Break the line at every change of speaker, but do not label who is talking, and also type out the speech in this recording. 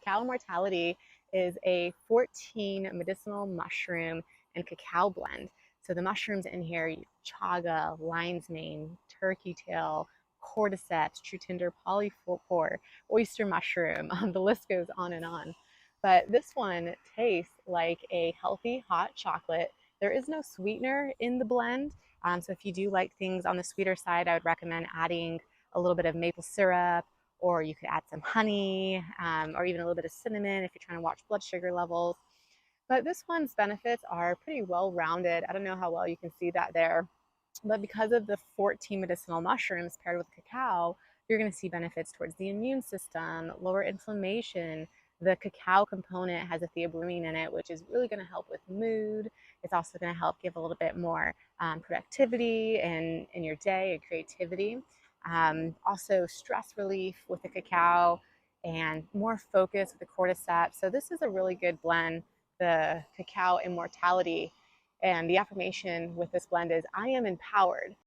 Cacao Immortality is a 14 medicinal mushroom and cacao blend. So the mushrooms in here, chaga, lion's mane, turkey tail, cordyceps, true tinder, polypore, oyster mushroom. The list goes on and on. But this one tastes like a healthy hot chocolate. There is no sweetener in the blend. So if you do like things on the sweeter side, I would recommend adding a little bit of maple syrup, or you could add some honey, or even a little bit of cinnamon if you're trying to watch blood sugar levels. But this one's benefits are pretty well rounded. I don't know how well you can see that there, but because of the 14 medicinal mushrooms paired with cacao, you're going to see benefits towards the immune system, lower inflammation. The cacao component has a theobromine in it, which is really going to help with mood. It's also going to help give a little bit more productivity in your day and creativity. Also, stress relief with the cacao and more focus with the cordyceps. So, this is a really good blend, the Cacao Immortality. And the affirmation with this blend is I am empowered.